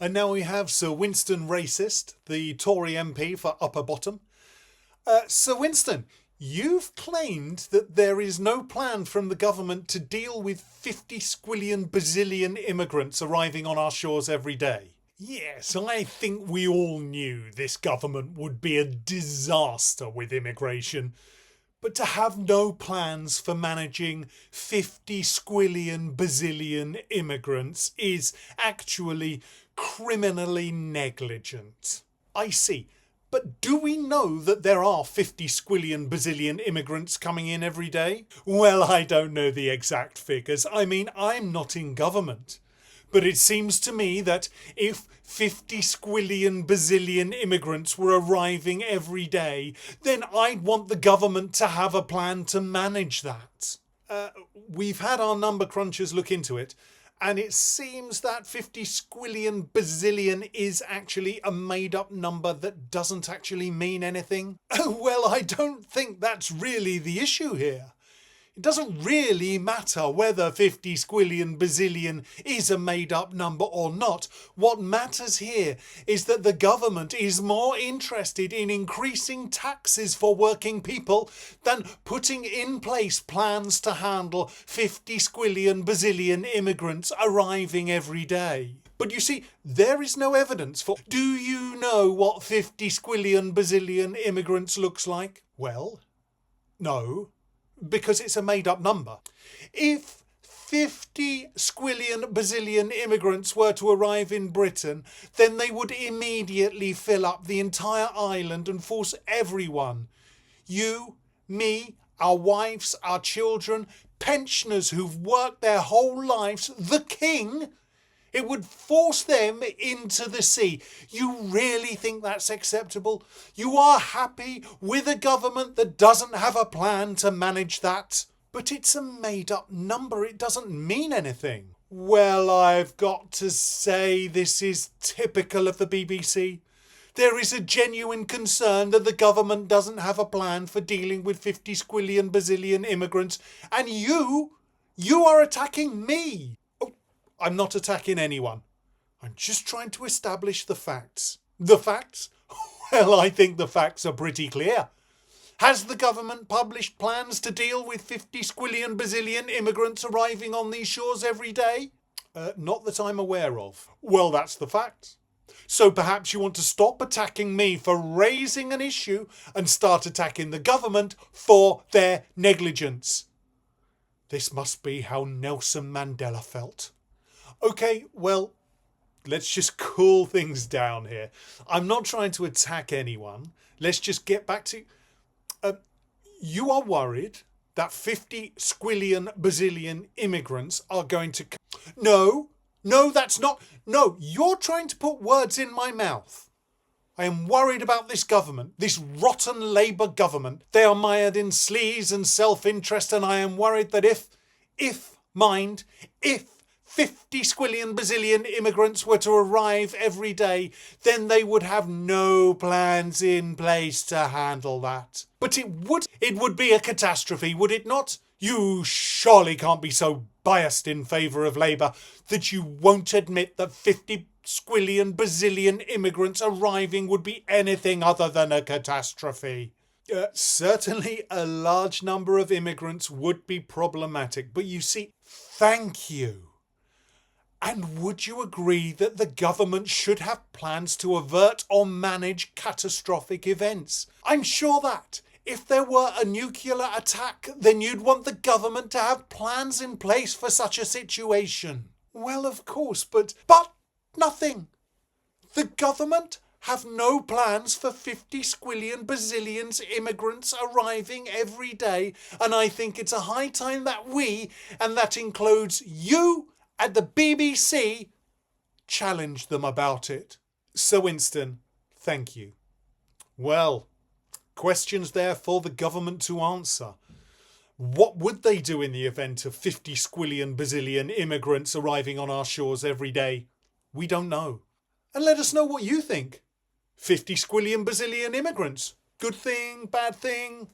And now we have Sir Winston Racist, the Tory MP for Upper Bottom. Sir Winston, you've claimed that there is no plan from the government to deal with 50 squillion bazillion immigrants arriving on our shores every day. Yes, I think we all knew this government would be a disaster with immigration. But to have no plans for managing 50 squillion bazillion immigrants is actually criminally negligent. I see. But do we know that there are 50 squillion bazillion immigrants coming in every day? Well, I don't know the exact figures. I mean, I'm not in government. But it seems to me that if 50 squillion bazillion immigrants were arriving every day, then I'd want the government to have a plan to manage that. We've had our number crunchers look into it, and it seems that 50 squillion bazillion is actually a made-up number that doesn't actually mean anything. Well, I don't think that's really the issue here. It doesn't really matter whether 50 squillion bazillion is a made-up number or not. What matters here is that the government is more interested in increasing taxes for working people than putting in place plans to handle 50 squillion bazillion immigrants arriving every day. But you see, there is no evidence for... Do you know what 50 squillion bazillion immigrants looks like? Well, no. Because it's a made-up number. If 50 squillion bazillion immigrants were to arrive in Britain, then they would immediately fill up the entire island and force everyone, you, me, our wives, our children, pensioners who've worked their whole lives, the king, it would force them into the sea. You really think that's acceptable? You are happy with a government that doesn't have a plan to manage that? But it's a made-up number. It doesn't mean anything. Well, I've got to say this is typical of the BBC. There is a genuine concern that the government doesn't have a plan for dealing with 50 squillion bazillion immigrants, and you are attacking me. I'm not attacking anyone. I'm just trying to establish the facts. The facts? Well, I think the facts are pretty clear. Has the government published plans to deal with 50 squillion bazillion immigrants arriving on these shores every day? Not that I'm aware of. Well, that's the facts. So perhaps you want to stop attacking me for raising an issue and start attacking the government for their negligence. This must be how Nelson Mandela felt. Okay, well, let's just cool things down here. I'm not trying to attack anyone. Let's just get back to... you are worried that 50 squillion bazillion immigrants are going to... No, that's not... No, you're trying to put words in my mouth. I am worried about this government, this rotten Labour government. They are mired in sleaze and self-interest, and I am worried that if 50 squillion bazillion immigrants were to arrive every day, then they would have no plans in place to handle that. But it would be a catastrophe, would it not? You surely can't be so biased in favour of Labour that you won't admit that 50 squillion bazillion immigrants arriving would be anything other than a catastrophe. Certainly a large number of immigrants would be problematic, but you see, thank you. And would you agree that the government should have plans to avert or manage catastrophic events? I'm sure that if there were a nuclear attack, then you'd want the government to have plans in place for such a situation. Well, of course, but nothing. The government have no plans for 50 squillion bazillions immigrants arriving every day, and I think it's a high time that we, and that includes you, at the BBC, challenge them about it. Sir Winston, thank you. Well, questions there for the government to answer. What would they do in the event of 50 squillion bazillion immigrants arriving on our shores every day? We don't know. And let us know what you think. 50 squillion bazillion immigrants. Good thing, bad thing?